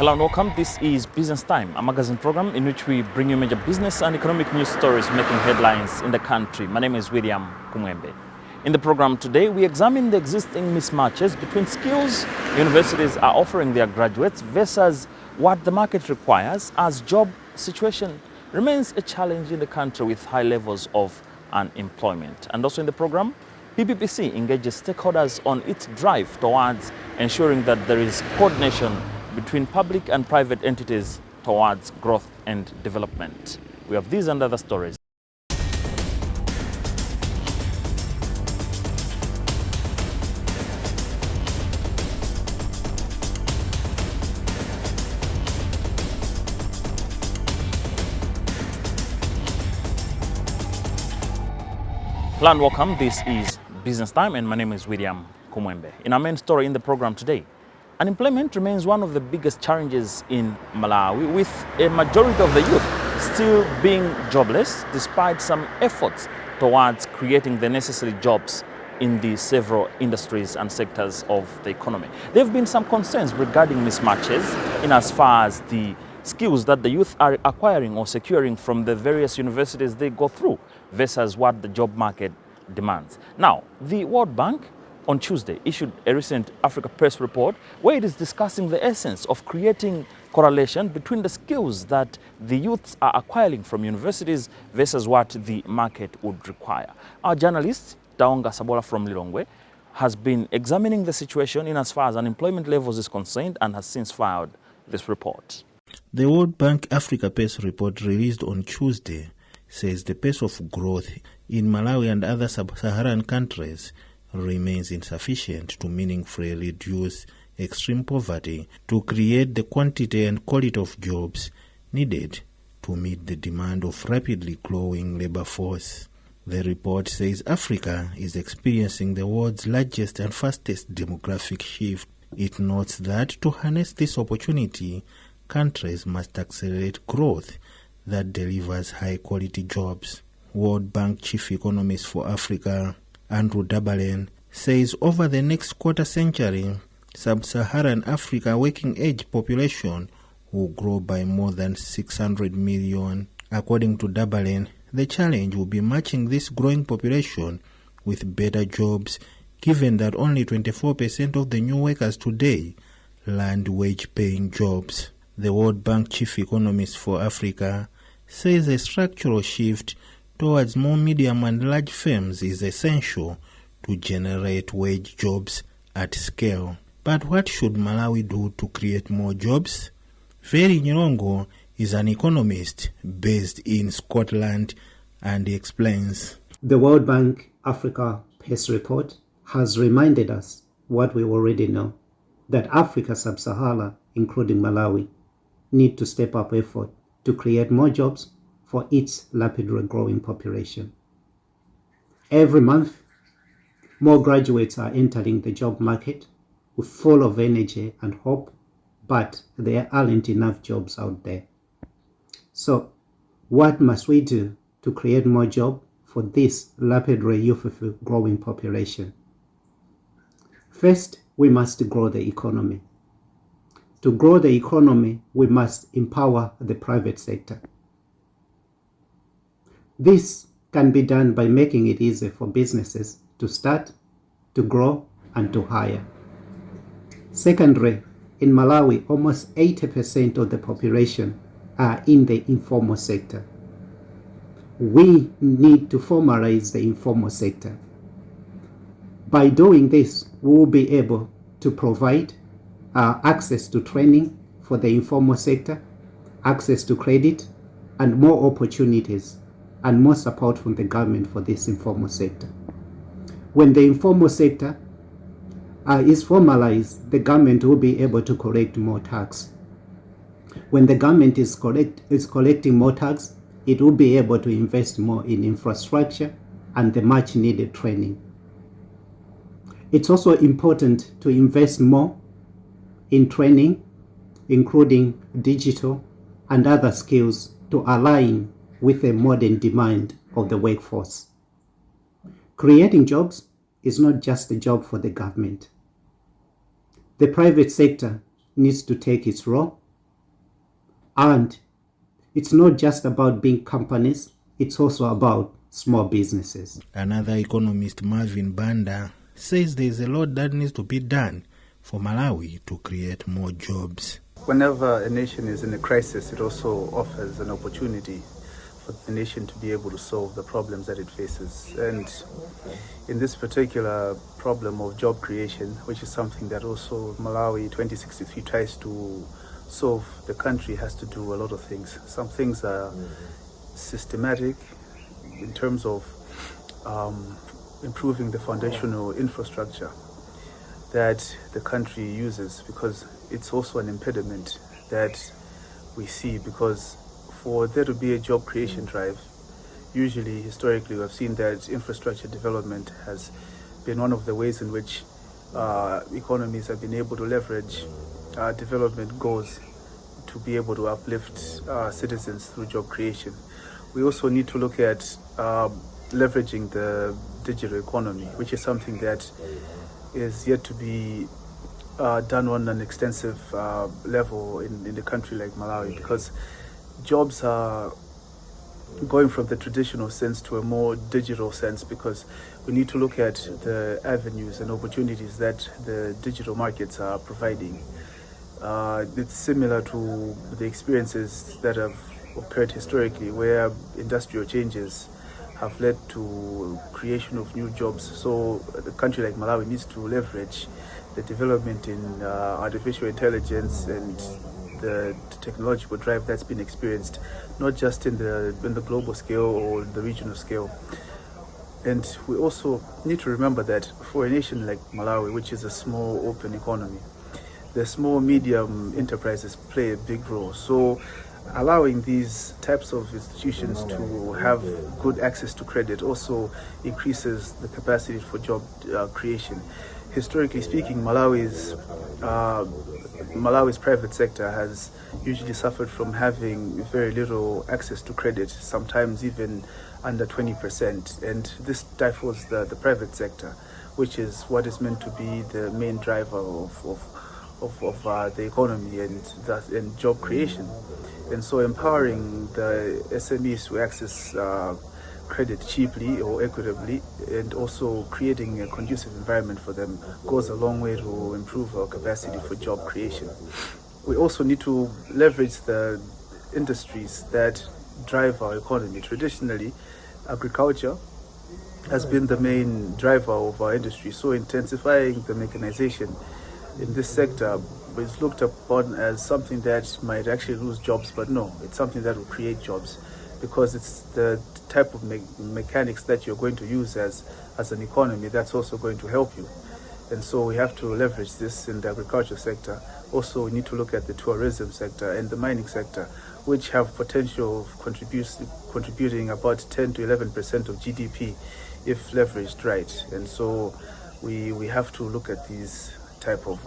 Hello and welcome. This is Business Time, a magazine program in which we bring you major business and economic news stories making headlines in the country. My name is William Kumwembe. In the program today, we examine the existing mismatches between skills universities are offering their graduates versus what the market requires, as job situation remains a challenge in the country with high levels of unemployment. And also in the program, PPPC engages stakeholders on its drive towards ensuring that there is coordination between public and private entities towards growth and development. We have these and other stories. Hello and welcome. This is Business Time and my name is William Kumwembe. In our main story in the program today, unemployment remains one of the biggest challenges in Malawi, with a majority of the youth still being jobless despite some efforts towards creating the necessary jobs in the several industries and sectors of the economy. There have been some concerns regarding mismatches in as far as the skills that the youth are acquiring or securing from the various universities they go through versus what the job market demands. Now, the World Bank on Tuesday issued a recent Africa Press report where it is discussing the essence of creating correlation between the skills that the youths are acquiring from universities versus what the market would require. Our journalist, Taonga Sabola from Lilongwe, has been examining the situation in as far as unemployment levels is concerned and has since filed this report. The World Bank Africa Pace report released on Tuesday says the pace of growth in Malawi and other sub-Saharan countries remains insufficient to meaningfully reduce extreme poverty to create the quantity and quality of jobs needed to meet the demand of rapidly growing labor force. The report says Africa is experiencing the world's largest and fastest demographic shift. It notes that to harness this opportunity, countries must accelerate growth that delivers high-quality jobs. World Bank Chief Economist for Africa, Andrew Dabalen, says over the next quarter century, sub-Saharan Africa working-age population will grow by more than 600 million. According to Dabalen, the challenge will be matching this growing population with better jobs, given that only 24% of the new workers today land wage-paying jobs. The World Bank Chief Economist for Africa says a structural shift towards more medium and large firms is essential to generate wage jobs at scale. But what should Malawi do to create more jobs? Veri Nyirongo is an economist based in Scotland and he explains. The World Bank Africa Pace report has reminded us what we already know, that Africa sub-Sahara, including Malawi, need to step up effort to create more jobs for its rapidly growing population. Every month, more graduates are entering the job market with full of energy and hope, but there aren't enough jobs out there. So, what must we do to create more jobs for this rapidly youthful growing population? First, we must grow the economy. To grow the economy, we must empower the private sector. This can be done by making it easy for businesses to start, to grow, and to hire. Secondly, in Malawi, almost 80% of the population are in the informal sector. We need to formalize the informal sector. By doing this, we will be able to provide access to training for the informal sector, access to credit, and more opportunities and more support from the government for this informal sector. When the informal sector is formalized, the government will be able to collect more tax. When the government is collecting more tax, it will be able to invest more in infrastructure and the much needed training. It's also important to invest more in training, including digital and other skills to align with the modern demand of the workforce. Creating jobs is not just a job for the government. The private sector needs to take its role And it's not just about big companies, it's also about small businesses. Another economist, Marvin Banda, says there is a lot that needs to be done for Malawi to create more jobs. Whenever a nation is in a crisis, it also offers an opportunity for the nation to be able to solve the problems that it faces. And in this particular problem of job creation, which is something that also Malawi 2063 tries to solve, the country has to do a lot of things. Some things are systematic in terms of improving the foundational infrastructure that the country uses, because it's also an impediment that we see, because for there to be a job creation drive, usually historically we've seen that infrastructure development has been one of the ways in which economies have been able to leverage development goals to be able to uplift citizens through job creation. We also need to look at leveraging the digital economy, which is something that is yet to be done on an extensive level in a country like Malawi, because jobs are going from the traditional sense to a more digital sense, because we need to look at the avenues and opportunities that the digital markets are providing. It's similar to the experiences that have occurred historically, where industrial changes have led to creation of new jobs. So a country like Malawi needs to leverage the development in artificial intelligence and the technological drive that's been experienced, not just in the global scale or the regional scale. And we also need to remember that for a nation like Malawi, which is a small open economy, the small medium enterprises play a big role. So allowing these types of institutions to have good access to credit also increases the capacity for job creation. Historically speaking, Malawi's private sector has usually suffered from having very little access to credit, sometimes even under 20%. And this stifles the private sector, which is what is meant to be the main driver of the economy and job creation. And so empowering the SMEs to access credit cheaply or equitably, and also creating a conducive environment for them, goes a long way to improve our capacity for job creation. We also need to leverage the industries that drive our economy. Traditionally, agriculture has been the main driver of our industry, so intensifying the mechanization in this sector is looked upon as something that might actually lose jobs, but no, it's something that will create jobs, because it's the type of mechanics that you're going to use as an economy that's also going to help you. And so we have to leverage this in the agriculture sector. Also, we need to look at the tourism sector and the mining sector, which have potential of contributing about 10 to 11% of GDP if leveraged right. And so we have to look at these type of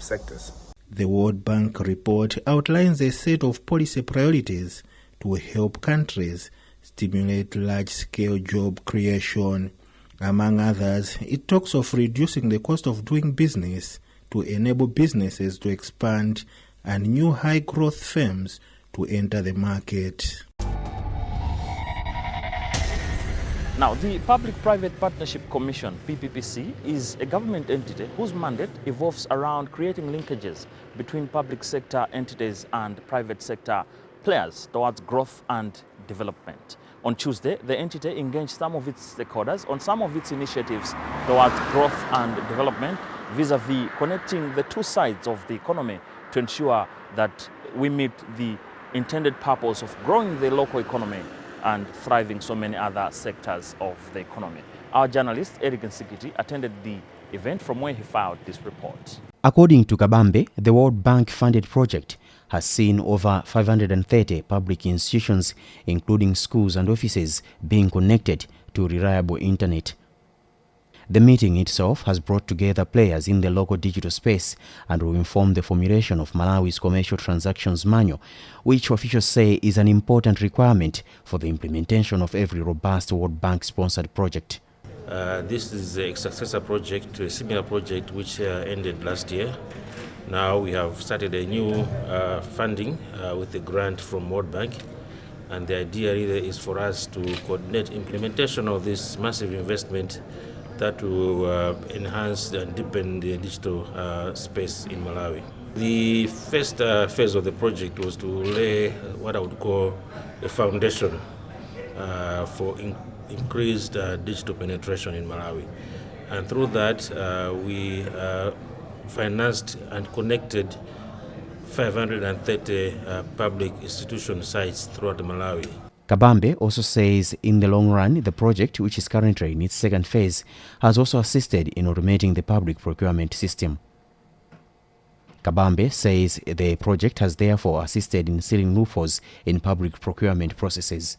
sectors. The World Bank report outlines a set of policy priorities to help countries stimulate large-scale job creation. Among others, it talks of reducing the cost of doing business to enable businesses to expand and new high-growth firms to enter the market. Now, the Public-Private Partnership Commission, PPPC, is a government entity whose mandate evolves around creating linkages between public sector entities and private sector players towards growth and development. On Tuesday, the entity engaged some of its stakeholders on some of its initiatives towards growth and development, vis-a-vis connecting the two sides of the economy to ensure that we meet the intended purpose of growing the local economy and thriving so many other sectors of the economy. Our journalist, Eric Nsikiti, attended the event from where he filed this report. According to Kabambe, the World Bank-funded project has seen over 530 public institutions, including schools and offices, being connected to reliable internet. The meeting itself has brought together players in the local digital space and will inform the formulation of Malawi's Commercial Transactions Manual, which officials say is an important requirement for the implementation of every robust World Bank-sponsored project. This is a successor project to a similar project which ended last year, Now we have started a new funding with a grant from World Bank, and the idea really is for us to coordinate implementation of this massive investment that will enhance and deepen the digital space in Malawi. The first phase of the project was to lay what I would call a foundation for increased digital penetration in Malawi. And through that, we financed and connected 530 public institution sites throughout Malawi. Kabambe also says in the long run, the project, which is currently in its second phase, has also assisted in automating the public procurement system. Kabambe says the project has therefore assisted in sealing loopholes in public procurement processes.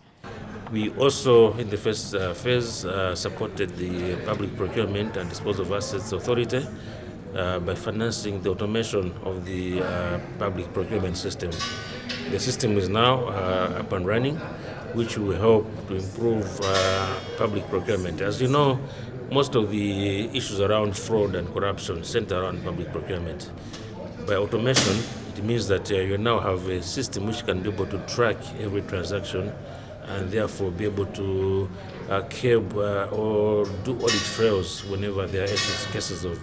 We also, in the first phase, supported the Public Procurement and Disposal of Assets Authority by financing the automation of the public procurement system. The system is now up and running, which will help to improve public procurement. As you know, most of the issues around fraud and corruption center around public procurement. By automation, it means that you now have a system which can be able to track every transaction and therefore be able to curb or do audit trails whenever there are cases of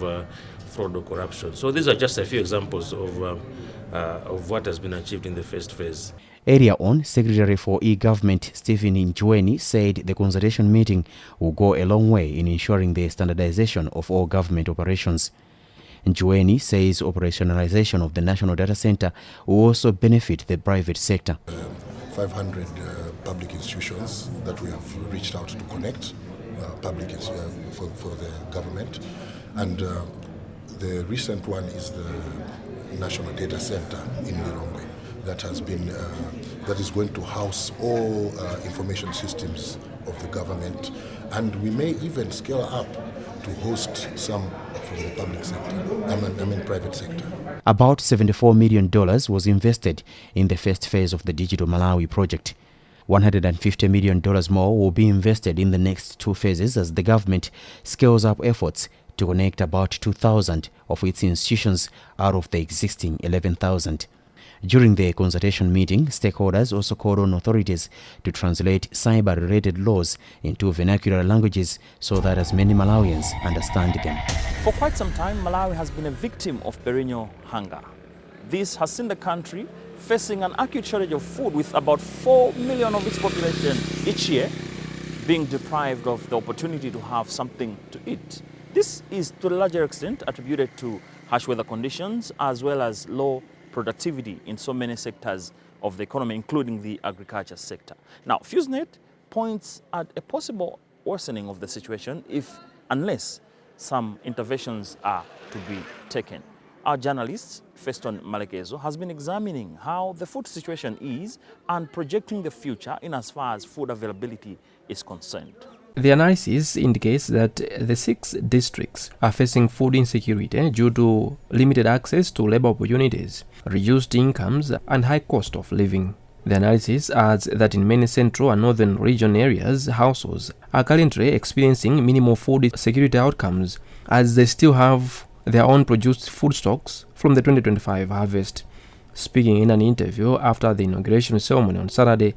fraud or corruption. So these are just a few examples of what has been achieved in the first phase. Earlier on, Secretary for E-Government Stephen Njweni said the consultation meeting will go a long way in ensuring the standardization of all government operations. Njweni says operationalization of the National Data Center will also benefit the private sector. 500 public institutions that we have reached out to connect for the government, and the recent one is the National Data Center in Lilongwe that is going to house all information systems of the government, and we may even scale up to host some from the public sector, private sector. About $74 million was invested in the first phase of the Digital Malawi project. $150 million more will be invested in the next two phases as the government scales up efforts to connect about 2,000 of its institutions out of the existing 11,000. During the consultation meeting, stakeholders also called on authorities to translate cyber-related laws into vernacular languages so that as many Malawians understand them. For quite some time, Malawi has been a victim of perennial hunger. This has seen the country facing an acute shortage of food, with about 4 million of its population each year being deprived of the opportunity to have something to eat. This is to a larger extent attributed to harsh weather conditions as well as low productivity in so many sectors of the economy, including the agriculture sector. Now, FuseNet points at a possible worsening of the situation unless some interventions are to be taken. Our journalist, Feston Malekezo, has been examining how the food situation is and projecting the future in as far as food availability is concerned. The analysis indicates that the 6 districts are facing food insecurity due to limited access to labor opportunities, reduced incomes, and high cost of living. The analysis adds that in many central and northern region areas, households are currently experiencing minimal food security outcomes as they still have their own produced food stocks from the 2025 harvest. Speaking in an interview after the inauguration ceremony on Saturday,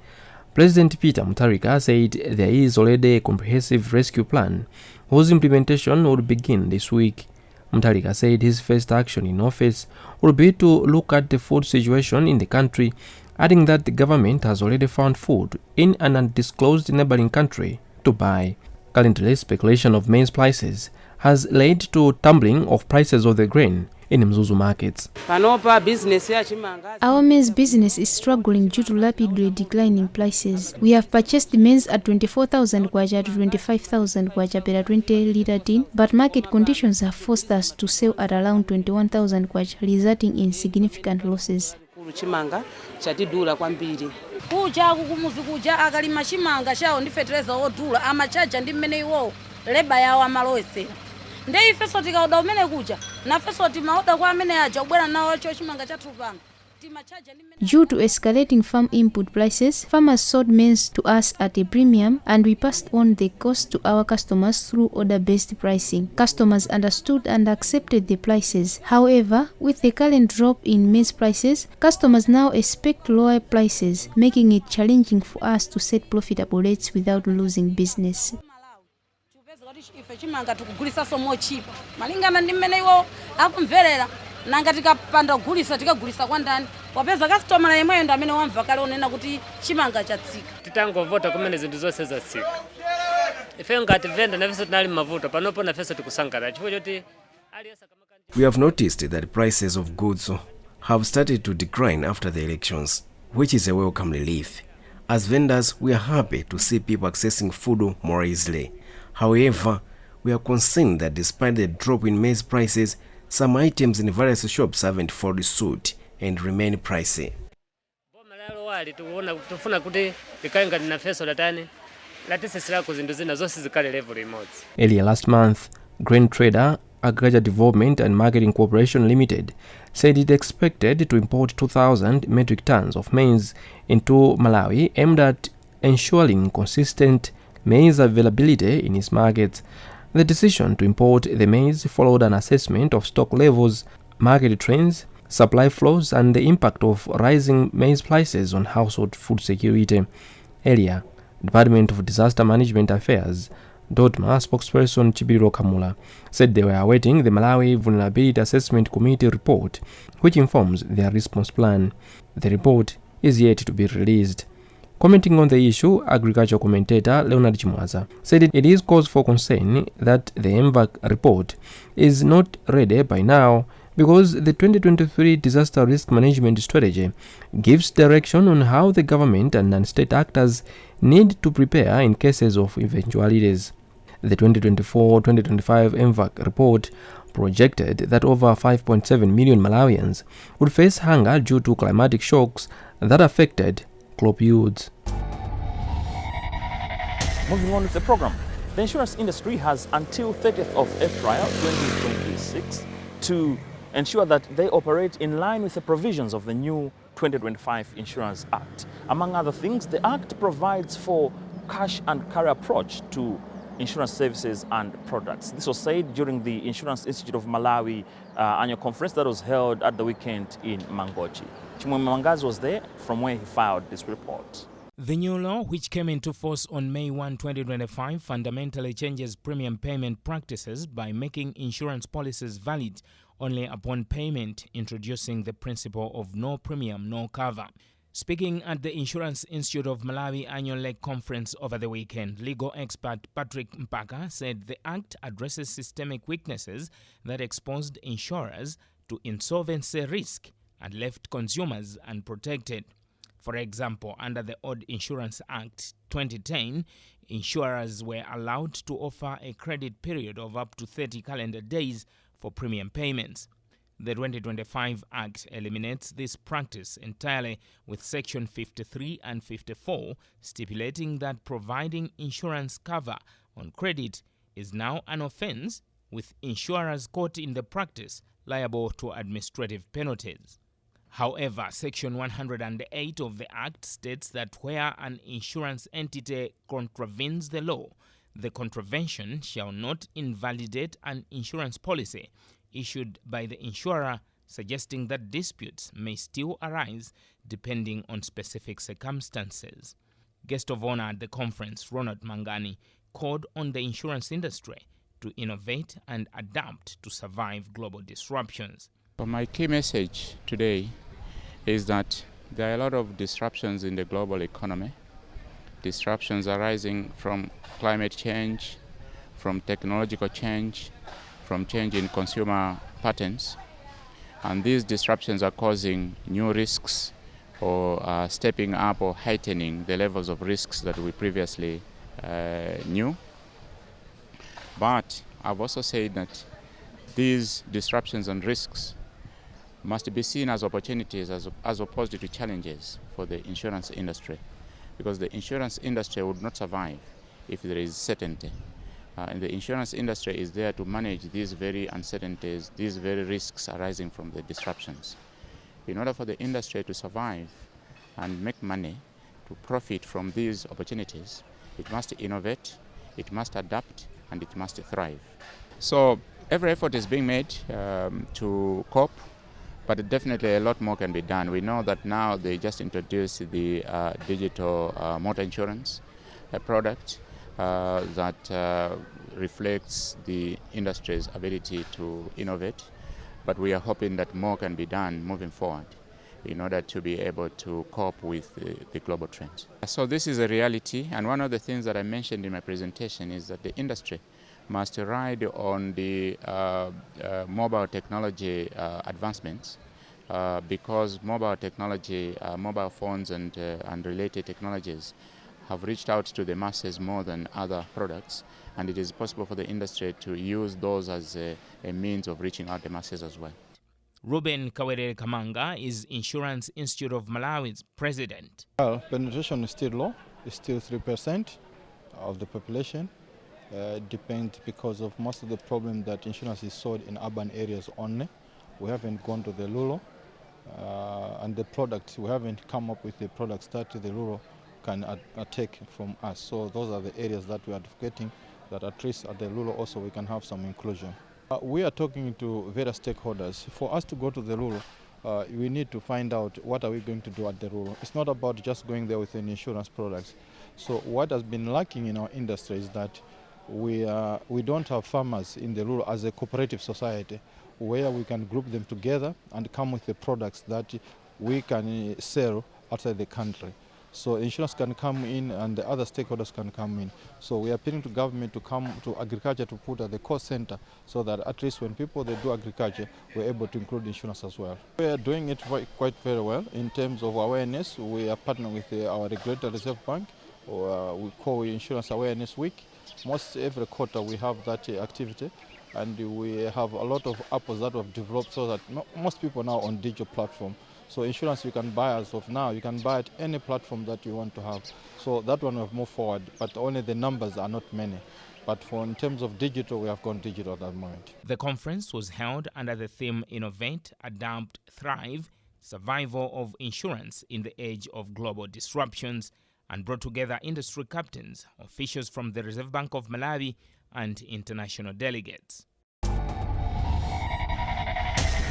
President Peter Mutharika said there is already a comprehensive rescue plan whose implementation would begin this week. Mutharika said his first action in office will be to look at the food situation in the country, adding that the government has already found food in an undisclosed neighboring country to buy. Currently, speculation of maize prices has led to tumbling of prices of the grain in Mzuzu markets. Our maize business is struggling due to rapidly declining prices. We have purchased maize at 24,000 kwacha to 25,000 kwacha per 20-liter tin, but market conditions have forced us to sell at around 21,000 kwacha, resulting in significant losses. Chimanga chatidula kwambiri kuja kumuzi kuja akalima chimanga chawo ndi fertilizer odula amachaja ndi mmene iwo leba yawo amalowesera nde ifeso tikauda umene kuja nafeso timaoda kwa amene aja kubwera nawo cho chimanga chathu pano Due to escalating farm input prices, farmers sold maize to us at a premium and we passed on the cost to our customers through order-based pricing. Customers understood and accepted the prices. However, with the current drop in maize prices, customers now expect lower prices, making it challenging for us to set profitable rates without losing business. Malingana ndi mmene iwo akumverera nanga tikapanda tikagulisa kwa ndani wapeza customer yemweyo ndi amene wamva kale onena kuti chimanga chatsika. Titangovota kumene zinthu zonse zatsika. Ife ngati venda nafenso tinali mavuto panopo nafenso tikusangala chifukwa choti we have noticed that prices of goods have started to decline after the elections, which is a welcome relief. As vendors, we are happy to see people accessing food more easily. However, we are concerned that despite the drop in maize prices, some items in various shops haven't followed suit and remain pricey. Earlier last month, grain trader Agriculture Development and Marketing Corporation Limited said it expected to import 2,000 metric tons of maize into Malawi, aimed at ensuring consistent maize availability in its markets. The decision to import the maize followed an assessment of stock levels, market trends, supply flows, and the impact of rising maize prices on household food security. Earlier, Department of Disaster Management Affairs DOTMA spokesperson Chibiro Kamula said they were awaiting the Malawi Vulnerability Assessment Committee report, which informs their response plan. The report is yet to be released. Commenting on the issue, agriculture commentator Leonard Chimwaza said it is cause for concern that the MVAC report is not ready by now because the 2023 Disaster Risk Management Strategy gives direction on how the government and non-state actors need to prepare in cases of eventualities. The 2024-2025 MVAC report projected that over 5.7 million Malawians would face hunger due to climatic shocks that affected crop yields. Moving on with the program, the insurance industry has until 30th of April 2026 to ensure that they operate in line with the provisions of the new 2025 Insurance Act. Among other things, the Act provides for cash and carry approach to insurance services and products. This was said during the Insurance Institute of Malawi annual conference that was held at the weekend in Mangochi. Kumwembe Mangazi was there from where he filed this report. The new law, which came into force on May 1, 2025, fundamentally changes premium payment practices by making insurance policies valid only upon payment, introducing the principle of no premium, no cover. Speaking at the Insurance Institute of Malawi annual leg conference over the weekend, legal expert Patrick Mpaka said the Act addresses systemic weaknesses that exposed insurers to insolvency risk and left consumers unprotected. For example, under the Old Insurance Act 2010, insurers were allowed to offer a credit period of up to 30 calendar days for premium payments. The 2025 Act eliminates this practice entirely, with Section 53 and 54 stipulating that providing insurance cover on credit is now an offense, with insurers caught in the practice liable to administrative penalties. However, Section 108 of the Act states that where an insurance entity contravenes the law, the contravention shall not invalidate an insurance policy issued by the insurer, suggesting that disputes may still arise depending on specific circumstances. Guest of honor at the conference, Ronald Mangani, called on the insurance industry to innovate and adapt to survive global disruptions. My key message today is that there are a lot of disruptions in the global economy. Disruptions arising from climate change, from technological change, from change in consumer patterns. And these disruptions are causing new risks or stepping up or heightening the levels of risks that we previously knew. But I've also said that these disruptions and risks must be seen as opportunities as opposed to challenges for the insurance industry, because the insurance industry would not survive if there is certainty. And the insurance industry is there to manage these very uncertainties, these very risks arising from the disruptions. In order for the industry to survive and make money, to profit from these opportunities, it must innovate, it must adapt, and it must thrive. So every effort is being made to cope, but definitely a lot more can be done. We know that now they just introduced the digital motor insurance product that reflects the industry's ability to innovate, but we are hoping that more can be done moving forward in order to be able to cope with the global trends. So this is a reality, and one of the things that I mentioned in my presentation is that the industry must ride on the mobile technology advancements because mobile technology, mobile phones and related technologies have reached out to the masses more than other products, and it is possible for the industry to use those as a means of reaching out the masses as well. Ruben Kawere Kamanga is Insurance Institute of Malawi's president. Well, penetration is still low. It's still 3% of the population. It depends because of most of the problem that insurance is sold in urban areas only. We haven't gone to the rural, and the products, we haven't come up with the products that the rural can take from us. So those are the areas that we are advocating, that at least at the rural also we can have some inclusion. We are talking to various stakeholders. For us to go to the rural, we need to find out what are we going to do at the rural. It's not about just going there with an insurance products. So what has been lacking in our industry is that we don't have farmers in the rural as a cooperative society where we can group them together and come with the products that we can sell outside the country. So insurance can come in and the other stakeholders can come in. So we are appealing to government to come to agriculture to put at the cost center so that at least when people they do agriculture, we're able to include insurance as well. We are doing it quite very well in terms of awareness. We are partnering with our regulator Reserve Bank, or we call Insurance Awareness Week. Most every quarter we have that activity, and we have a lot of apps that we have developed so that most people now on digital platform. So insurance you can buy as of now, you can buy at any platform that you want to have. So that one we have moved forward, but only the numbers are not many. But in terms of digital, we have gone digital at that moment. The conference was held under the theme Innovate, Adapt, Thrive, Survival of Insurance in the Age of Global Disruptions, and brought together industry captains, officials from the Reserve Bank of Malawi, and international delegates.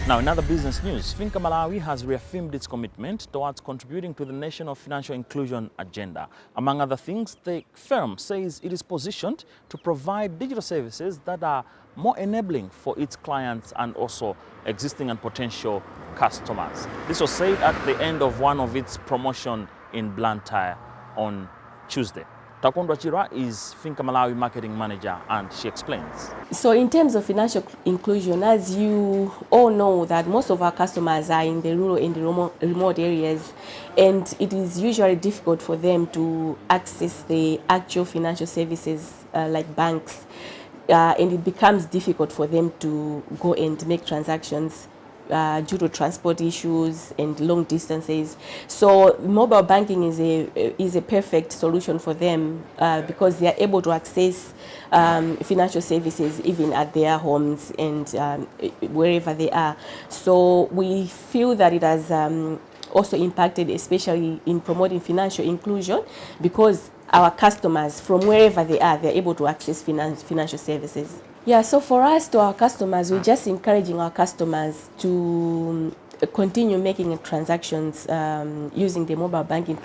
Now, in other business news, Finca Malawi has reaffirmed its commitment towards contributing to the national financial inclusion agenda. Among other things, the firm says it is positioned to provide digital services that are more enabling for its clients and also existing and potential customers. This was said at the end of one of its promotion in Blantyre on Tuesday. Takondwa Chira is Finca Malawi marketing manager, and she explains. So in terms of financial inclusion, as you all know that most of our customers are in the rural and the remote areas, and it is usually difficult for them to access the actual financial services like banks, and it becomes difficult for them to go and make transactions due to transport issues and long distances. So mobile banking is a perfect solution for them because they are able to access financial services even at their homes and wherever they are. So we feel that it has also impacted, especially in promoting financial inclusion, because our customers, from wherever they are, they're able to access financial services. Yeah, so for us, to our customers, we're just encouraging our customers to continue making transactions using the mobile banking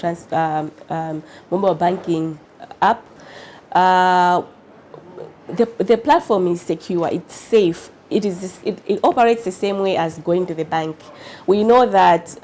app. The platform is secure, it's safe. It operates the same way as going to the bank. We know that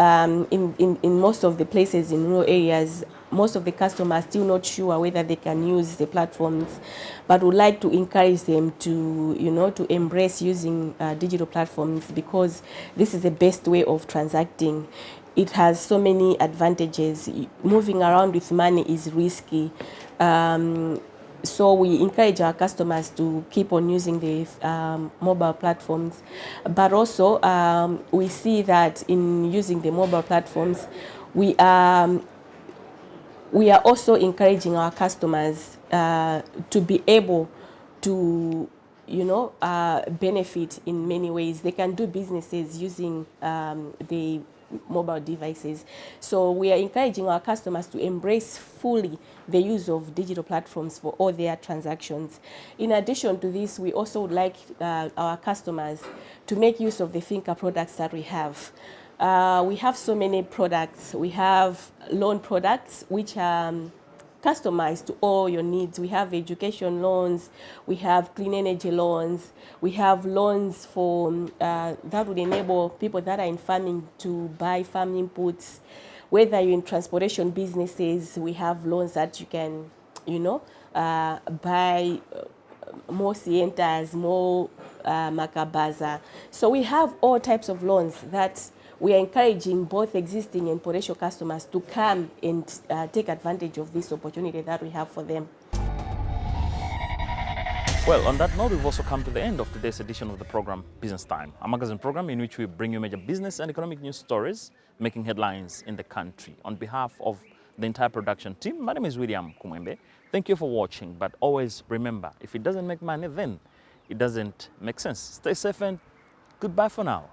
in most of the places in rural areas, most of the customers are still not sure whether they can use the platforms, but would like to encourage them to, to embrace using digital platforms, because this is the best way of transacting. It has so many advantages. Moving around with money is risky. So we encourage our customers to keep on using the mobile platforms. But also, we see that in using the mobile platforms, we are also encouraging our customers to be able to benefit in many ways. They can do businesses using the mobile devices. So we are encouraging our customers to embrace fully the use of digital platforms for all their transactions. In addition to this, we also would like our customers to make use of the Finca products that we have. We have so many products. We have loan products which are customized to all your needs. We have education loans, we have clean energy loans, we have loans for that would enable people that are in farming to buy farm inputs. Whether you're in transportation businesses, we have loans that you can, buy more Sientas, more Makabaza. So we have all types of loans that we are encouraging both existing and potential customers to come and take advantage of this opportunity that we have for them. Well, on that note, we've also come to the end of today's edition of the program Business Time, a magazine program in which we bring you major business and economic news stories making headlines in the country. On behalf of the entire production team, my name is William Kumwembe. Thank you for watching, but always remember, if it doesn't make money, then it doesn't make sense. Stay safe and goodbye for now.